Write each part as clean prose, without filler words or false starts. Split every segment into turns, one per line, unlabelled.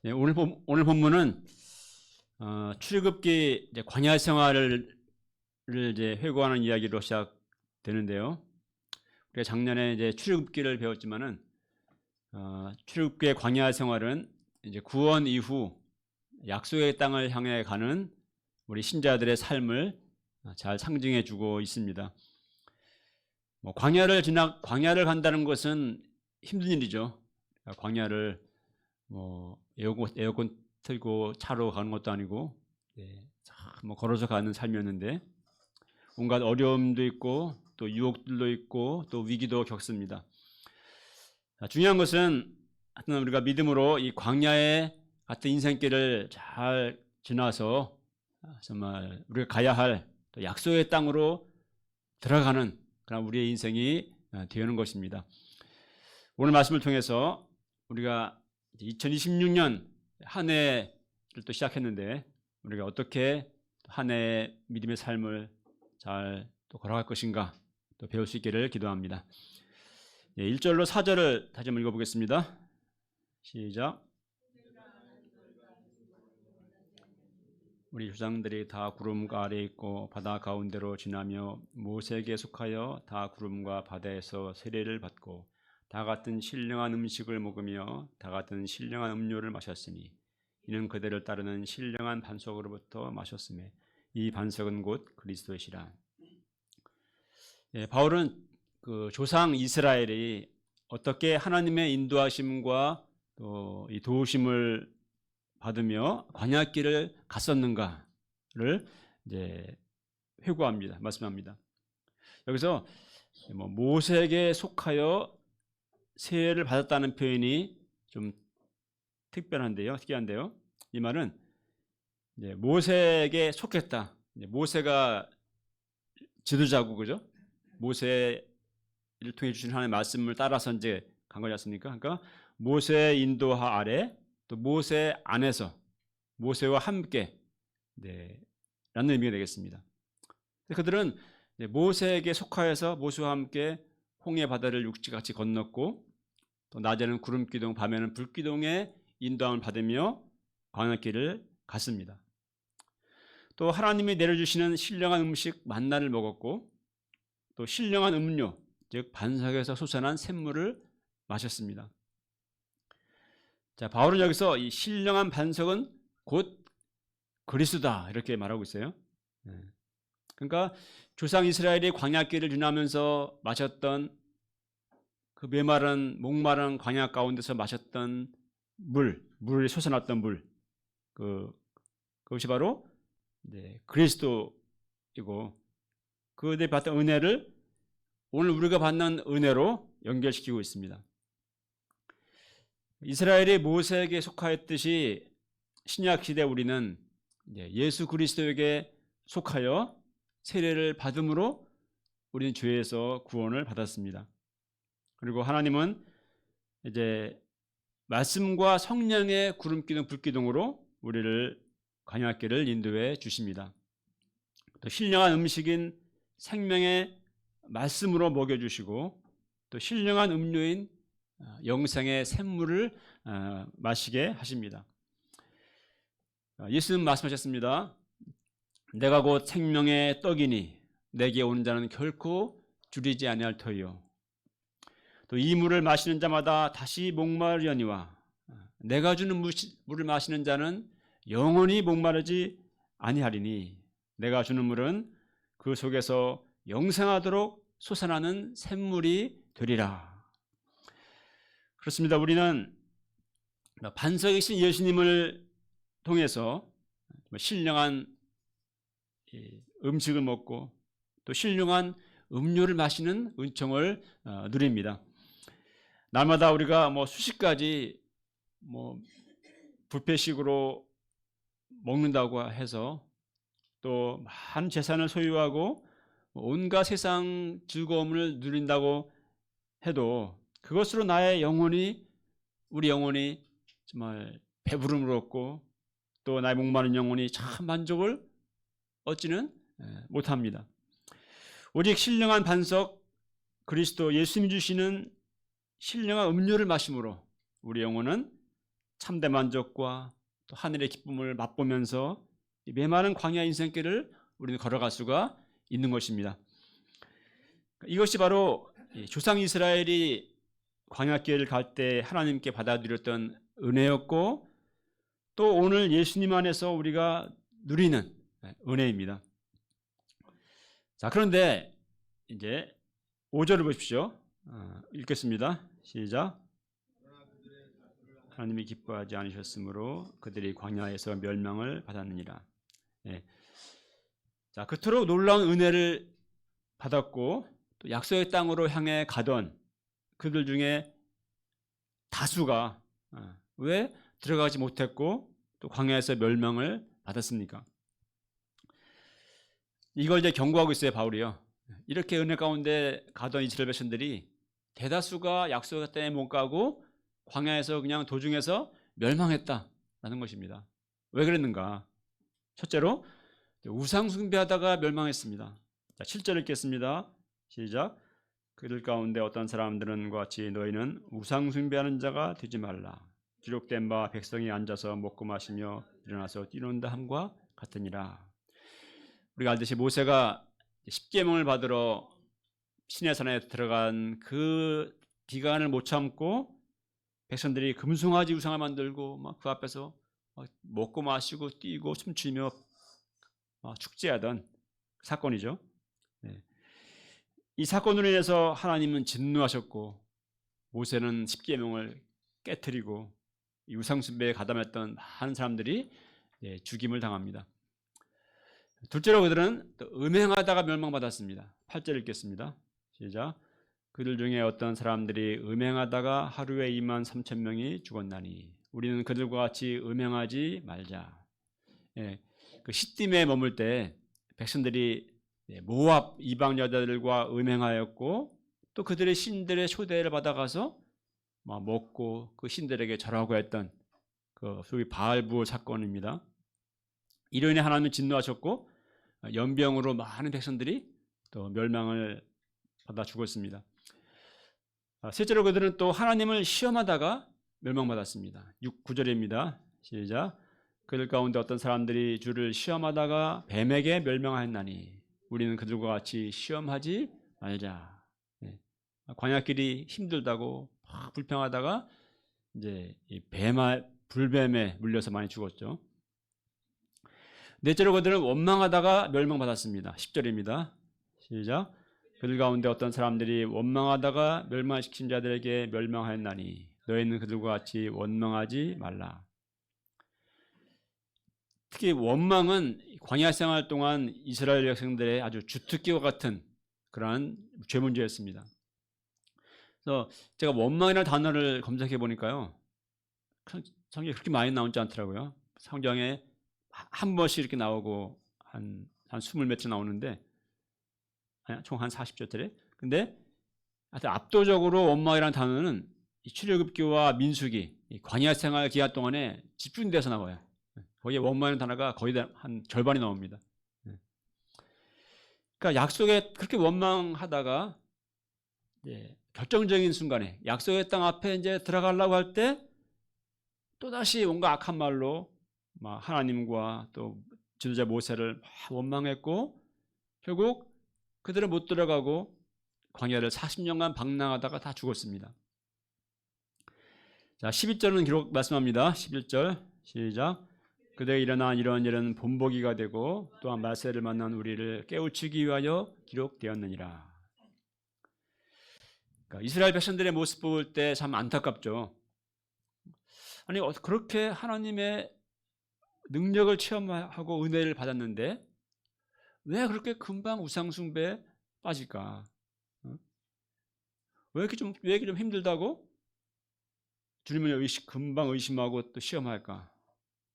네, 오늘 본문은 출애굽기 이제 광야 생활을 이제 회고하는 이야기로 시작되는데요. 우리가 작년에 이제 출애굽기를 배웠지만은 출애굽기의 광야 생활은 이제 구원 이후 약속의 땅을 향해 가는 우리 신자들의 삶을 잘 상징해주고 있습니다. 광야를 간다는 것은 힘든 일이죠. 광야를 에어컨 틀고 차로 가는 것도 아니고 걸어서 가는 삶이었는데 온갖 어려움도 있고 또 유혹들도 있고 또 위기도 겪습니다. 중요한 것은 하여튼 우리가 믿음으로 이 광야의 같은 인생길을 잘 지나서 정말 우리가 가야 할 또 약속의 땅으로 들어가는 그런 우리의 인생이 되는 것입니다. 오늘 말씀을 통해서 우리가 2026년 한 해를 또 시작했는데 우리가 어떻게 한 해의 믿음의 삶을 잘 또 걸어갈 것인가 또 배울 수 있기를 기도합니다. 1절로 4절을 다시 한번 읽어보겠습니다. 시작. 우리 조상들이 다 구름과 아래에 있고 바다 가운데로 지나며 모세에게 속하여 다 구름과 바다에서 세례를 받고 다 같은 신령한 음식을 먹으며 다 같은 신령한 음료를 마셨으니 이는 그들을 따르는 신령한 반석으로부터 마셨으며 이 반석은 곧 그리스도시라. 바울은 그 조상 이스라엘이 어떻게 하나님의 인도하심과 또 이 도우심을 받으며 광야길을 갔었는가를 이제 회고합니다. 말씀합니다. 여기서 모세에게 속하여 세례를 받았다는 표현이 좀 특이한데요. 이 말은 모세에게 속했다. 모세가 지도자고 그죠? 모세를 통해 주신 하나님의 말씀을 따라서 이제 간 거지 않습니까? 그러니까 모세의 인도하 아래 또 모세 안에서 모세와 함께 라는 의미가 되겠습니다. 그들은 모세에게 속하여서 모세와 함께 홍해 바다를 육지같이 건넜고 또 낮에는 구름기둥 밤에는 불기둥의 인도함을 받으며 광야길을 갔습니다. 또 하나님이 내려주시는 신령한 음식 만나를 먹었고 또 신령한 음료 즉 반석에서 솟아난 샘물을 마셨습니다. 자, 바울은 여기서 이 신령한 반석은 곧 그리스도다 이렇게 말하고 있어요. 그러니까 조상 이스라엘이 광야길을 지나면서 마셨던 그 메마른 목마른 광야 가운데서 마셨던 물이 솟아났던 물, 그것이 바로 그리스도이고 그들이 받던 은혜를 오늘 우리가 받는 은혜로 연결시키고 있습니다. 이스라엘이 모세에게 속하였듯이 신약 시대 우리는 예수 그리스도에게 속하여 세례를 받음으로 우리는 죄에서 구원을 받았습니다. 그리고 하나님은 이제 말씀과 성령의 구름기둥 불기둥으로 우리를 광야길을 인도해 주십니다. 또 신령한 음식인 생명의 말씀으로 먹여주시고 또 신령한 음료인 영생의 샘물을 마시게 하십니다. 예수님 말씀하셨습니다. 내가 곧 생명의 떡이니 내게 오는 자는 결코 줄이지 아니할 터이요. 또 이 물을 마시는 자마다 다시 목마르려니와 내가 주는 물을 마시는 자는 영원히 목마르지 아니하리니 내가 주는 물은 그 속에서 영생하도록 솟아나는 샘물이 되리라. 그렇습니다. 우리는 반석이신 예수님을 통해서 신령한 음식을 먹고 또 신령한 음료를 마시는 은총을 누립니다. 날마다 우리가 수십 가지 뷔페식으로 먹는다고 해서 또 많은 재산을 소유하고 온갖 세상 즐거움을 누린다고 해도 그것으로 우리 영혼이 정말 배부름을 얻고 또 나의 목마른 영혼이 참 만족을 얻지는 못합니다. 오직 신령한 반석 그리스도 예수님이 주시는 신령한 음료를 마심으로 우리 영혼은 참된 만족과 또 하늘의 기쁨을 맛보면서 이 메마른 광야 인생길을 우리는 걸어갈 수가 있는 것입니다. 이것이 바로 조상 이스라엘이 광야길을 갈 때 하나님께 받아들였던 은혜였고 또 오늘 예수님 안에서 우리가 누리는 은혜입니다. 자, 그런데 이제 5절을 보십시오. 읽겠습니다. 시작. 하나님이 기뻐하지 않으셨으므로 그들이 광야에서 멸망을 받았느니라. 예. 자, 그토록 놀라운 은혜를 받았고 또 약속의 땅으로 향해 가던 그들 중에 다수가 왜 들어가지 못했고 또 광야에서 멸망을 받았습니까? 이걸 이제 경고하고 있어요, 바울이요. 이렇게 은혜 가운데 가던 이스라엘 백성들이 대다수가 약속의 땅에 못 가고 광야에서 그냥 도중에서 멸망했다라는 것입니다. 왜 그랬는가? 첫째로 우상 숭배하다가 멸망했습니다. 자, 7절 읽겠습니다. 시작. 그들 가운데 어떤 사람들은 같이 너희는 우상 숭배하는 자가 되지 말라. 기록된 바 백성이 앉아서 먹고 마시며 일어나서 뛰논다 함과 같으니라. 우리가 알듯이 모세가 십계명을 받으러 시내산에 들어간 그 기간을 못 참고 백성들이 금송아지 우상을 만들고 막 그 앞에서 막 먹고 마시고 뛰고 춤추며 축제하던 사건이죠. 네. 이 사건으로 인해서 하나님은 진노하셨고 모세는 십계명을 깨뜨리고 이 우상숭배에 가담했던 많은 사람들이 죽임을 당합니다. 둘째로 그들은 또 음행하다가 멸망받았습니다. 8절 읽겠습니다. 시작. 그들 중에 어떤 사람들이 음행하다가 하루에 23,000명이 죽었나니 우리는 그들과 같이 음행하지 말자. 예, 그 시딤에 머물 때 백성들이 모압 이방 여자들과 음행하였고 또 그들의 신들의 초대를 받아가서 먹고 그 신들에게 절하고 했던 그 소위 바알부올 사건입니다. 이로 인해 하나님은 진노하셨고 연병으로 많은 백성들이 또 멸망을 받아 죽었습니다. 셋째로 그들은 또 하나님을 시험하다가 멸망받았습니다. 9절입니다. 시작. 그들 가운데 어떤 사람들이 주를 시험하다가 뱀에게 멸망하였나니 우리는 그들과 같이 시험하지 말자. 광야길이 힘들다고 불평하다가 이제 이 불뱀에 물려서 많이 죽었죠. 넷째로 그들은 원망하다가 멸망받았습니다. 10절입니다. 시작. 그들 가운데 어떤 사람들이 원망하다가 멸망시킨 자들에게 멸망하였나니 너희는 그들과 같이 원망하지 말라. 특히 원망은 광야 생활 동안 이스라엘 백성들의 아주 주특기와 같은 그러한 죄 문제였습니다. 그래서 제가 원망이라는 단어를 검색해 보니까요, 성경에 그렇게 많이 나오지 않더라고요. 성경에 한 번씩 이렇게 나오고 한 20몇 절 나오는데 총 한 40절짜리. 근데 하여튼 압도적으로 원망이라는 단어는 이 출애굽기와 민수기, 이 광야 생활 기간 동안에 집중돼서 나와요. 거기에 원망이라는 단어가 거의 한 절반이 나옵니다. 그러니까 약속에 그렇게 원망하다가 결정적인 순간에 약속의 땅 앞에 이제 들어가려고 할 때 또다시 뭔가 악한 말로 하나님과 또 지도자 모세를 원망했고 결국 그들은 못 들어가고 광야를 40년간 방랑하다가 다 죽었습니다. 자, 11절은 기록 말씀합니다. 11절 시작. 그대가 일어나 이런 일은 본보기가 되고 또한 말세를 만난 우리를 깨우치기 위하여 기록되었느니라. 그러니까 이스라엘 백성들의 모습 볼 때 참 안타깝죠. 아니 그렇게 하나님의 능력을 체험하고 은혜를 받았는데 왜 그렇게 금방 우상숭배에 빠질까? 왜 이렇게 좀 힘들다고 주님을 금방 의심하고 또 시험할까?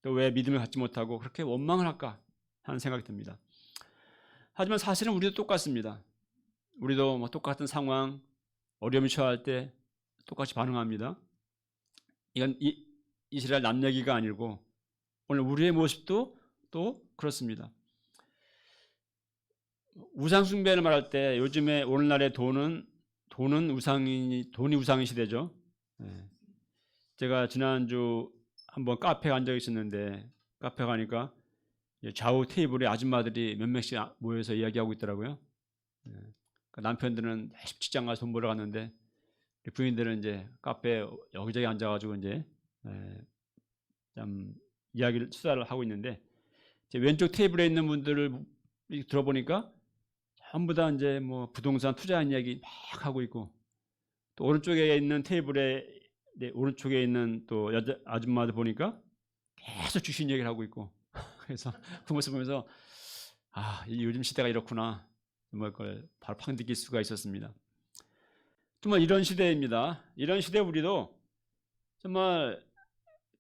또 왜 믿음을 갖지 못하고 그렇게 원망을 할까 하는 생각이 듭니다. 하지만 사실은 우리도 똑같습니다. 우리도 똑같은 상황, 어려움이 처할 때 똑같이 반응합니다. 이건 이스라엘 남 얘기가 아니고 오늘 우리의 모습도 또 그렇습니다. 우상 숭배를 말할 때 요즘에 오늘날의 돈이 우상인 시대죠. 제가 지난주 한번 카페에 앉아 있었는데 카페 가니까 좌우 테이블에 아줌마들이 몇 명씩 모여서 이야기하고 있더라고요. 남편들은 직장 가서 돈 벌어 갔는데 부인들은 이제 카페 여기저기 앉아가지고 이제 좀 이야기를 수다를 하고 있는데 왼쪽 테이블에 있는 분들을 들어보니까 전부 다 이제 뭐 부동산 투자한 이야기 막 하고 있고, 또 오른쪽에 있는 테이블에 오른쪽에 있는 또 여자 아줌마들 보니까 계속 주식 얘기를 하고 있고 그래서 그 모습 보면서 요즘 시대가 이렇구나 정말 그걸 바로 팍 느낄 수가 있었습니다. 정말 이런 시대입니다. 이런 시대 우리도 정말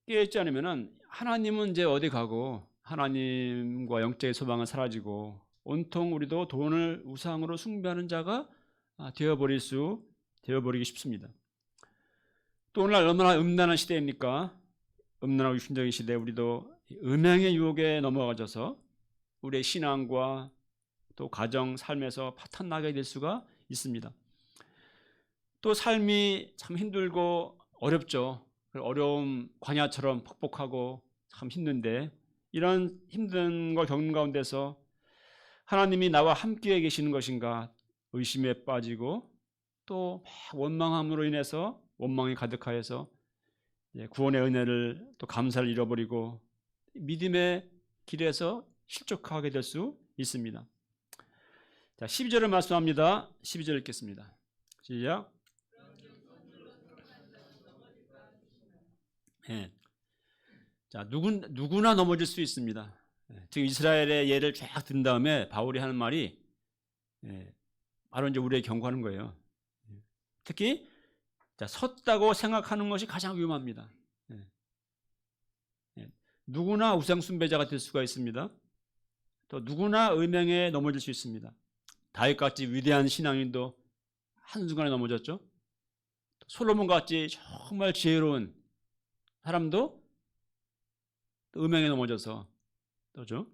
깨어있지 않으면은 하나님은 이제 어디 가고 하나님과 영적인 소망은 사라지고 온통 우리도 돈을 우상으로 숭배하는 자가 되어버리기 쉽습니다. 또 오늘날 얼마나 음란한 시대입니까? 음란하고 육신적인 시대에 우리도 음행의 유혹에 넘어가져서 우리의 신앙과 또 가정, 삶에서 파탄나게 될 수가 있습니다. 또 삶이 참 힘들고 어렵죠. 어려움 광야처럼 퍽퍽하고 참 힘든데 이런 힘든 걸 겪는 가운데서 하나님이 나와 함께 계시는 것인가 의심에 빠지고 또 원망함으로 인해서 원망이 가득하여서 구원의 은혜를 또 감사를 잃어버리고 믿음의 길에서 실족하게 될 수 있습니다. 자, 12절을 말씀합니다. 12절 읽겠습니다. 시작. 자, 누구나 넘어질 수 있습니다. 지금 이스라엘의 예를 쫙 든 다음에 바울이 하는 말이 바로 이제 우리에게 경고하는 거예요. 특히 섰다고 생각하는 것이 가장 위험합니다. 누구나 우상 숭배자가 될 수가 있습니다. 또 누구나 음행에 넘어질 수 있습니다. 다윗같이 위대한 신앙인도 한순간에 넘어졌죠. 솔로몬같이 정말 지혜로운 사람도 음행에 넘어져서 또죠.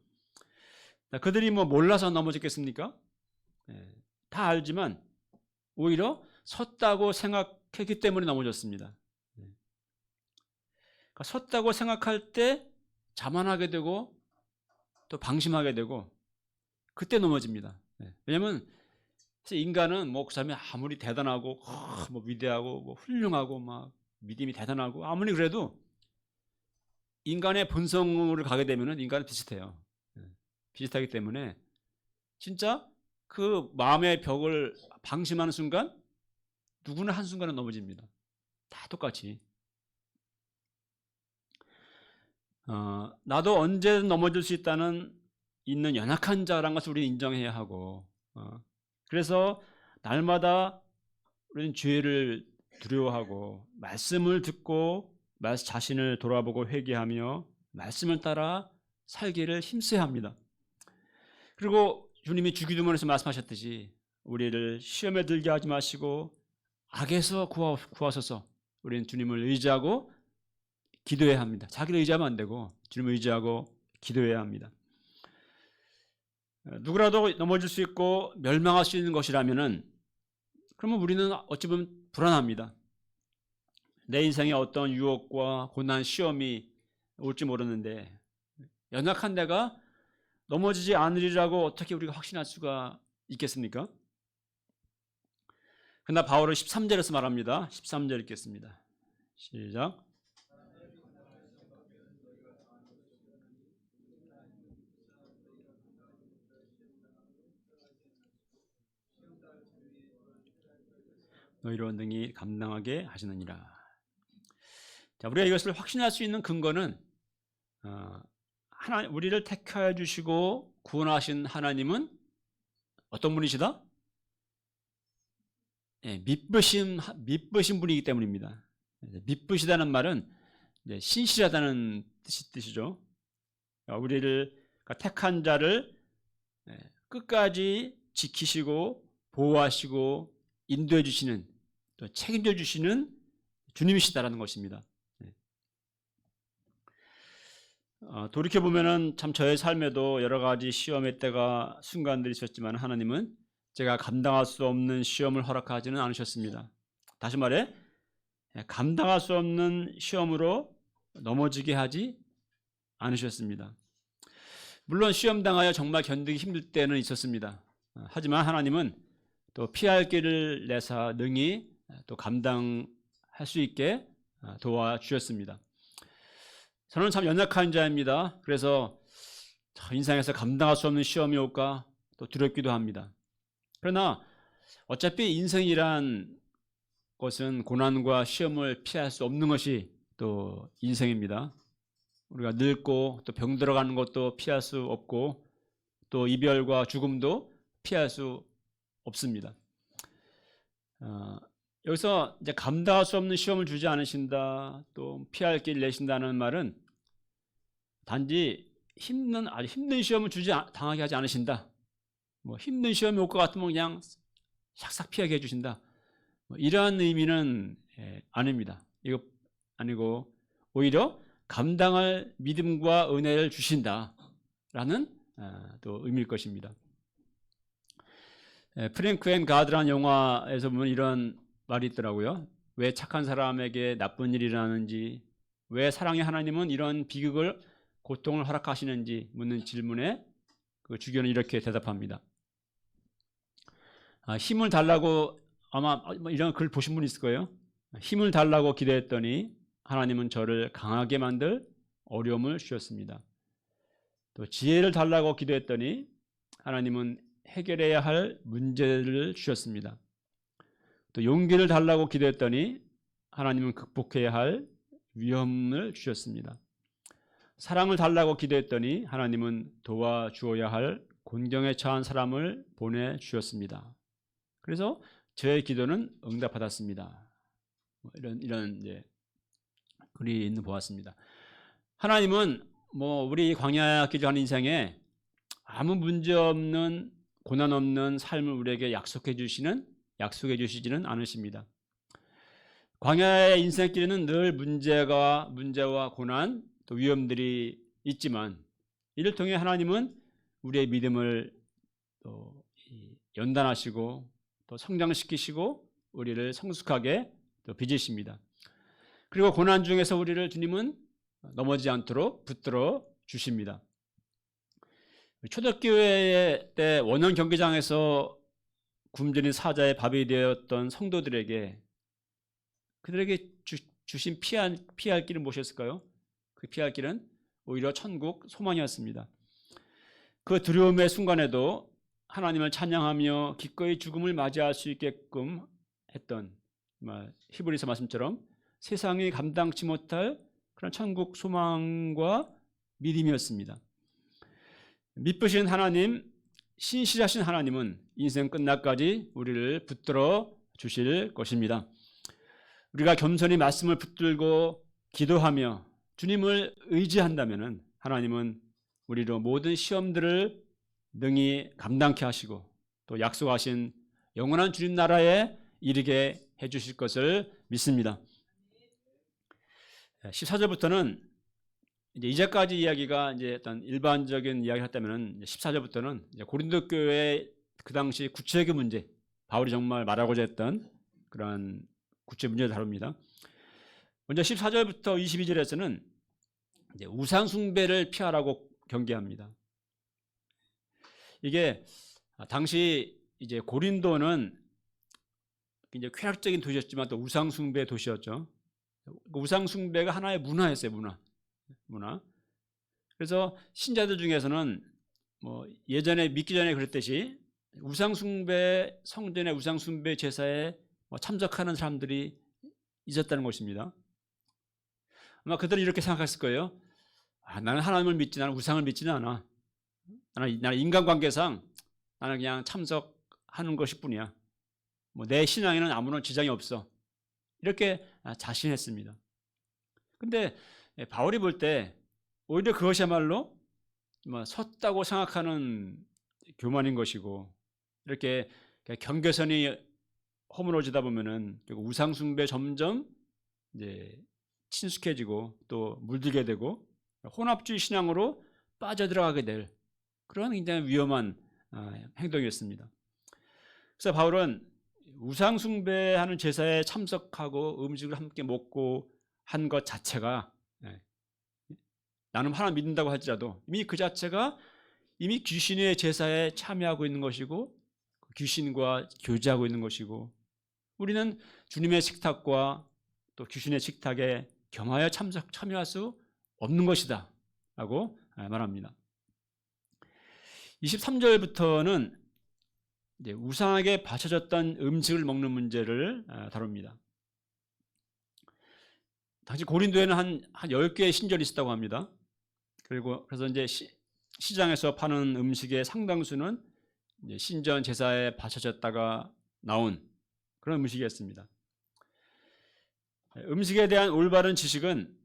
그들이 뭐 몰라서 넘어졌겠습니까? 다 알지만 오히려 섰다고 생각했기 때문에 넘어졌습니다. 그러니까 섰다고 생각할 때 자만하게 되고 또 방심하게 되고 그때 넘어집니다. 왜냐하면 인간은 뭐 그 사람이 아무리 대단하고 뭐 위대하고 뭐 훌륭하고 막 믿음이 대단하고 아무리 그래도 인간의 본성을 가게 되면은 인간은 비슷해요. 비슷하기 때문에 진짜 그 마음의 벽을 방심하는 순간 누구나 한순간에 넘어집니다. 다 똑같이. 나도 언제든 넘어질 수 있는 연약한 자라는 것을 우리는 인정해야 하고 그래서 날마다 우리는 죄를 두려워하고 말씀을 듣고 자신을 돌아보고 회개하며 말씀을 따라 살기를 힘써야 합니다. 그리고 주님이 주기도문에서 말씀하셨듯이 우리를 시험에 들게 하지 마시고 악에서 구하소서. 우리는 주님을 의지하고 기도해야 합니다. 자기를 의지하면 안 되고 주님을 의지하고 기도해야 합니다. 누구라도 넘어질 수 있고 멸망할 수 있는 것이라면은 그러면 우리는 어찌 보면 불안합니다. 내 인생에 어떤 유혹과 고난, 시험이 올지 모르는데 연약한 내가 넘어지지 않으리라고 어떻게 우리가 확신할 수가 있겠습니까? 그러나 바울은 13절에서 말합니다. 13절 읽겠습니다. 시작. 너희로 능히 감당하게 하시느니라. 자, 우리가 이것을 확신할 수 있는 근거는 우리를 택하여 주시고 구원하신 하나님은 어떤 분이시다? 믿으신 분이기 때문입니다. 믿으시다는 말은 신실하다는 뜻이죠. 우리를 택한 자를 끝까지 지키시고 보호하시고 인도해 주시는 또 책임져 주시는 주님이시다라는 것입니다. 돌이켜보면은 참 저의 삶에도 여러 가지 시험의 때가 순간들이 있었지만 하나님은 제가 감당할 수 없는 시험을 허락하지는 않으셨습니다. 다시 말해 감당할 수 없는 시험으로 넘어지게 하지 않으셨습니다. 물론 시험 당하여 정말 견디기 힘들 때는 있었습니다. 하지만 하나님은 또 피할 길을 내사 능히 또 감당할 수 있게 도와주셨습니다. 저는 참 연약한 자입니다. 그래서 인생에서 감당할 수 없는 시험이 올까 또 두렵기도 합니다. 그러나 어차피 인생이란 것은 고난과 시험을 피할 수 없는 것이 또 인생입니다. 우리가 늙고 또 병 들어가는 것도 피할 수 없고 또 이별과 죽음도 피할 수 없습니다. 여기서 이제 감당할 수 없는 시험을 주지 않으신다, 또 피할 길 내신다는 말은 단지 아주 힘든 시험을 당하게 하지 않으신다. 뭐 힘든 시험이 올 것 같으면 그냥 싹싹 피하게 해주신다. 이러한 의미는 아닙니다. 이거 아니고 오히려 감당할 믿음과 은혜를 주신다라는 또 의미일 것입니다. 프랭크 앤 가드라는 영화에서 보면 이런 말이 있더라고요. 왜 착한 사람에게 나쁜 일이 일어나는지, 왜 사랑의 하나님은 이런 비극을, 고통을 허락하시는지 묻는 질문에 그 주교는 이렇게 대답합니다. 힘을 달라고, 아마 이런 글 보신 분 있을 거예요. 힘을 달라고 기도했더니 하나님은 저를 강하게 만들 어려움을 주셨습니다. 또 지혜를 달라고 기도했더니 하나님은 해결해야 할 문제를 주셨습니다. 또 용기를 달라고 기도했더니 하나님은 극복해야 할 위험을 주셨습니다. 사랑을 달라고 기도했더니 하나님은 도와주어야 할 곤경에 처한 사람을 보내주셨습니다. 그래서 저의 기도는 응답받았습니다. 이런 이제 글이 있는 보았습니다. 하나님은 우리 광야 기도하는 인생에 아무 문제 없는, 고난 없는 삶을 우리에게 약속해 주시지는 않으십니다. 광야의 인생길에는 늘 문제와 고난, 또 위험들이 있지만 이를 통해 하나님은 우리의 믿음을 또 연단하시고 또 성장시키시고 우리를 성숙하게 또 빚으십니다. 그리고 고난 중에서 우리를 주님은 넘어지지 않도록 붙들어 주십니다. 초대교회 때 원형 경기장에서 굶주린 사자의 밥이 되었던 성도들에게, 그들에게 주신 피할 길은 무엇이었을까요? 그 피할 길은 오히려 천국 소망이었습니다. 그 두려움의 순간에도 하나님을 찬양하며 기꺼이 죽음을 맞이할 수 있게끔 했던 히브리서 말씀처럼 세상이 감당치 못할 그런 천국 소망과 믿음이었습니다. 믿으신 하나님, 신실하신 하나님은 인생 끝날까지 우리를 붙들어 주실 것입니다. 우리가 겸손히 말씀을 붙들고 기도하며 주님을 의지한다면 하나님은 우리로 모든 시험들을 능히 감당케 하시고 또 약속하신 영원한 주님 나라에 이르게 해주실 것을 믿습니다. 14절부터는 이제까지 이야기가 어떤 일반적인 이야기를 했다면 14절부터는 고린도 교회의 그 당시 구체적인 문제, 바울이 정말 말하고자 했던 그런 구체 문제를 다룹니다. 먼저 14절부터 22절에서는 우상 숭배를 피하라고 경계합니다. 이게 당시 고린도는 이제 쾌락적인 도시였지만 또 우상 숭배 도시였죠. 우상 숭배가 하나의 문화였어요, 문화. 그래서 신자들 중에서는 예전에 믿기 전에 그랬듯이 우상숭배, 성전의 우상숭배 제사에 참석하는 사람들이 있었다는 것입니다. 아마 그들은 이렇게 생각했을 거예요. 나는 하나님을 믿지, 나는 우상을 믿지는 않아. 나는 인간관계상 나는 그냥 참석하는 것일 뿐이야. 내 신앙에는 아무런 지장이 없어. 이렇게 자신했습니다. 근데 바울이 볼 때 오히려 그것이야말로 섰다고 생각하는 교만인 것이고, 이렇게 경계선이 허물어지다 보면은 우상숭배 점점 이제 친숙해지고 또 물들게 되고 혼합주의 신앙으로 빠져들어가게 될 그런 굉장히 위험한 행동이었습니다. 그래서 바울은 우상숭배하는 제사에 참석하고 음식을 함께 먹고 한 것 자체가 예. 나는 하나님 믿는다고 할지라도 이미 그 자체가 이미 귀신의 제사에 참여하고 있는 것이고 귀신과 교제하고 있는 것이고 우리는 주님의 식탁과 또 귀신의 식탁에 겸하여 참여할 수 없는 것이다 라고 말합니다. 23절부터는 이제 우상에게 바쳐졌던 음식을 먹는 문제를 다룹니다. 당시 고린도에는 한 10개의 신전이 있었다고 합니다. 그래서 이제 시장에서 파는 음식의 상당수는 이제 신전 제사에 바쳐졌다가 나온 그런 음식이었습니다. 음식에 대한 올바른 지식은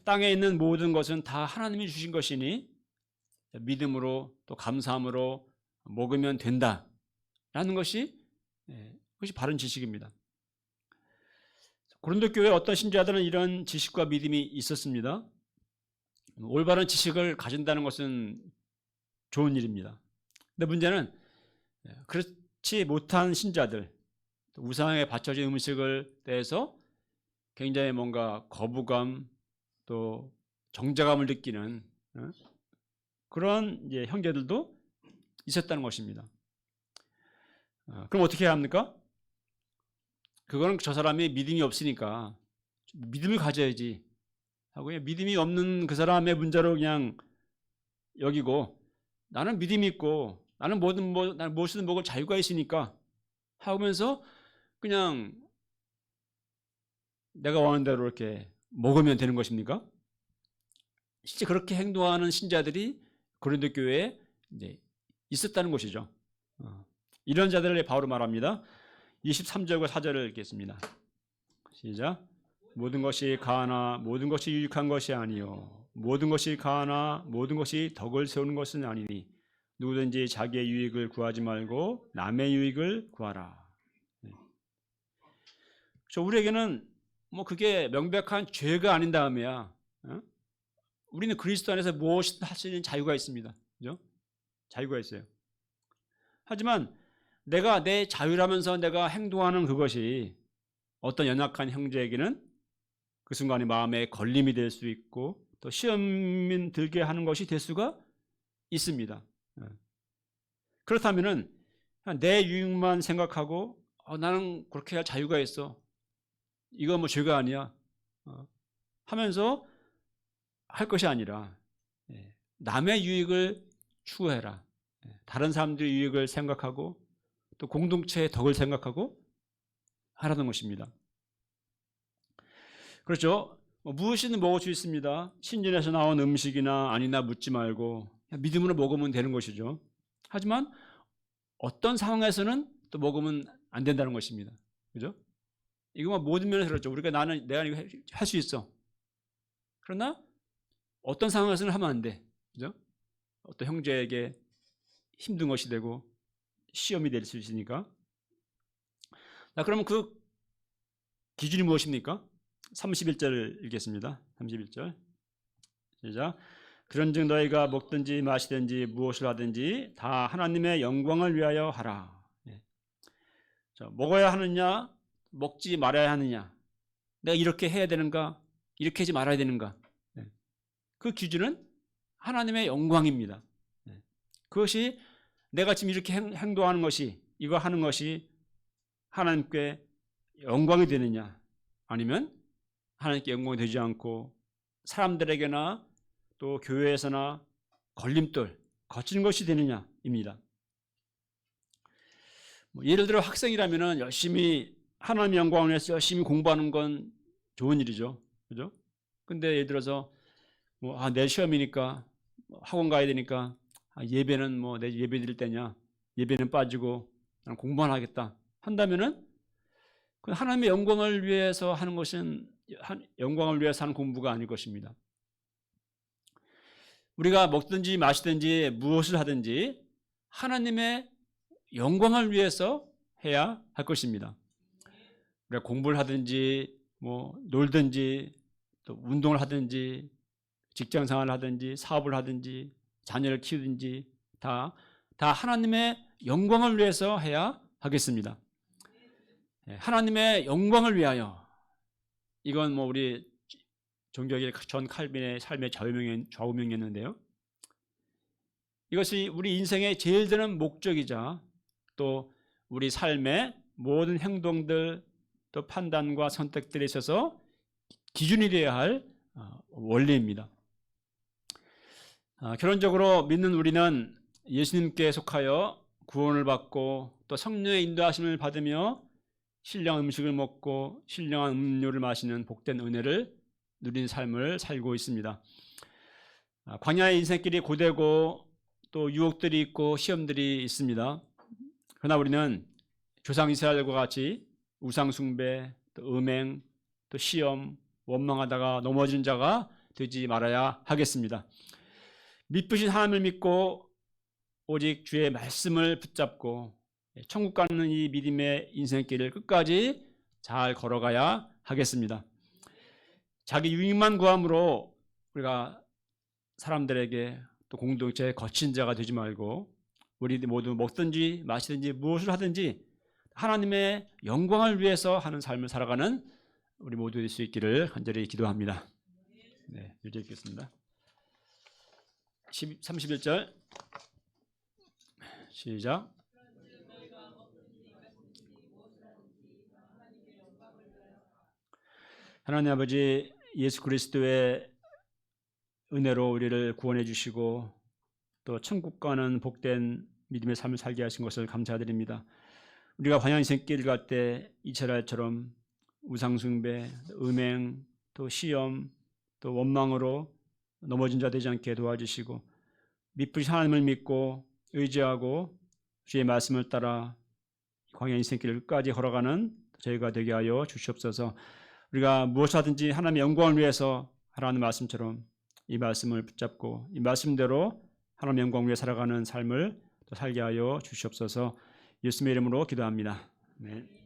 땅에 있는 모든 것은 다 하나님이 주신 것이니 믿음으로 또 감사함으로 먹으면 된다라는 것이 바른 지식입니다. 고린도 교회 어떤 신자들은 이런 지식과 믿음이 있었습니다. 올바른 지식을 가진다는 것은 좋은 일입니다. 근데 문제는 그렇지 못한 신자들, 우상에 바쳐진 음식을 대해서 굉장히 뭔가 거부감 또 정죄감을 느끼는 그런 이제 형제들도 있었다는 것입니다. 그럼 어떻게 해야 합니까? 그거는 저 사람이 믿음이 없으니까 믿음을 가져야지 하고 믿음이 없는 그 사람의 문제로 그냥 여기고 나는 믿음이 있고 나는 무엇이든 먹을 자유가 있으니까 하면서 그냥 내가 원하는 대로 이렇게 먹으면 되는 것입니까? 실제 그렇게 행동하는 신자들이 고린도 교회에 있었다는 것이죠. 이런 자들을 바로 말합니다. 23절과 4절을 읽겠습니다. 시작. 모든 것이 가하나 모든 것이 유익한 것이 아니요 모든 것이 가하나 모든 것이 덕을 세우는 것은 아니니 누구든지 자기의 유익을 구하지 말고 남의 유익을 구하라. 우리에게는 뭐 그게 명백한 죄가 아닌 다음에야 우리는 그리스도 안에서 무엇이든 할 수 있는 자유가 있습니다. 그죠? 자유가 있어요. 하지만 내가 내 자유라면서 내가 행동하는 그것이 어떤 연약한 형제에게는 그 순간에 마음에 걸림이 될 수 있고 또 시험 들게 하는 것이 될 수가 있습니다. 그렇다면은 내 유익만 생각하고 나는 그렇게 할 자유가 있어. 이거 뭐 죄가 아니야. 하면서 할 것이 아니라 남의 유익을 추구해라. 다른 사람들의 유익을 생각하고 또 공동체의 덕을 생각하고 하라는 것입니다. 그렇죠? 무엇이든 먹을 수 있습니다. 신전에서 나온 음식이나 아니나 묻지 말고 믿음으로 먹으면 되는 것이죠. 하지만 어떤 상황에서는 또 먹으면 안 된다는 것입니다. 그죠? 이거 모든 면에서 그렇죠. 내가 이거 할 수 있어. 그러나 어떤 상황에서는 하면 안 돼. 그죠? 어떤 형제에게 힘든 것이 되고 시험이 될 수 있으니까. 자, 그러면 그 기준이 무엇입니까? 31절을 읽겠습니다. 31절. 시작. 그런즉 너희가 먹든지 마시든지 무엇을 하든지 다 하나님의 영광을 위하여 하라. 자, 먹어야 하느냐, 먹지 말아야 하느냐, 내가 이렇게 해야 되는가, 이렇게 하지 말아야 되는가. 그 기준은 하나님의 영광입니다. 그것이 내가 지금 이렇게 행동하는 것이, 이거 하는 것이 하나님께 영광이 되느냐, 아니면 하나님께 영광이 되지 않고 사람들에게나 또 교회에서나 걸림돌, 거치는 것이 되느냐입니다. 예를 들어 학생이라면 열심히 하나님의 영광을 위해서 열심히 공부하는 건 좋은 일이죠. 그죠? 근데 예를 들어서 내일 시험이니까 학원 가야 되니까 예배는 내 예배 드릴 때냐, 예배는 빠지고 나는 공부만 하겠다 한다면은 하나님의 영광을 위해서 하는 것은 영광을 위해서 하는 공부가 아닐 것입니다. 우리가 먹든지 마시든지 무엇을 하든지 하나님의 영광을 위해서 해야 할 것입니다. 우리가 공부를 하든지 놀든지 또 운동을 하든지 직장 생활을 하든지 사업을 하든지 자녀를 키우든지 다 하나님의 영광을 위해서 해야 하겠습니다. 하나님의 영광을 위하여, 이건 우리 종교계 전 칼빈의 삶의 좌우명이었는데요. 이것이 우리 인생의 제일 드는 목적이자 또 우리 삶의 모든 행동들 또 판단과 선택들에 있어서 기준이 되어야 할 원리입니다. 결론적으로 믿는 우리는 예수님께 속하여 구원을 받고 또 성령의 인도하심을 받으며 신령한 음식을 먹고 신령한 음료를 마시는 복된 은혜를 누린 삶을 살고 있습니다. 광야의 인생길이 고되고 또 유혹들이 있고 시험들이 있습니다. 그러나 우리는 조상 이스라엘과 같이 우상 숭배, 또 음행, 또 시험, 원망하다가 넘어진 자가 되지 말아야 하겠습니다. 믿으신 하나님을 믿고 오직 주의 말씀을 붙잡고 천국 가는 이 믿음의 인생길을 끝까지 잘 걸어가야 하겠습니다. 자기 유익만 구함으로 우리가 사람들에게 또 공동체에 거친 자가 되지 말고 우리 모두 먹든지 마시든지 무엇을 하든지 하나님의 영광을 위해서 하는 삶을 살아가는 우리 모두 될 수 있기를 간절히 기도합니다. 네, 읽겠습니다. 31절 시작. 하나님 아버지, 예수 그리스도의 은혜로 우리를 구원해 주시고 또 천국 가는 복된 믿음의 삶을 살게 하신 것을 감사드립니다. 우리가 광야 인생길 갈 때 이스라엘처럼 우상숭배, 음행, 또 시험, 또 원망으로 넘어진 자 되지 않게 도와주시고 믿으신 하나님을 믿고 의지하고 주의 말씀을 따라 광야 인생길을 끝까지 걸어가는 저희가 되게 하여 주시옵소서. 우리가 무엇을 하든지 하나님의 영광을 위해서 하라는 말씀처럼 이 말씀을 붙잡고 이 말씀대로 하나님의 영광을 위해 살아가는 삶을 또 살게 하여 주시옵소서. 예수님의 이름으로 기도합니다. 네.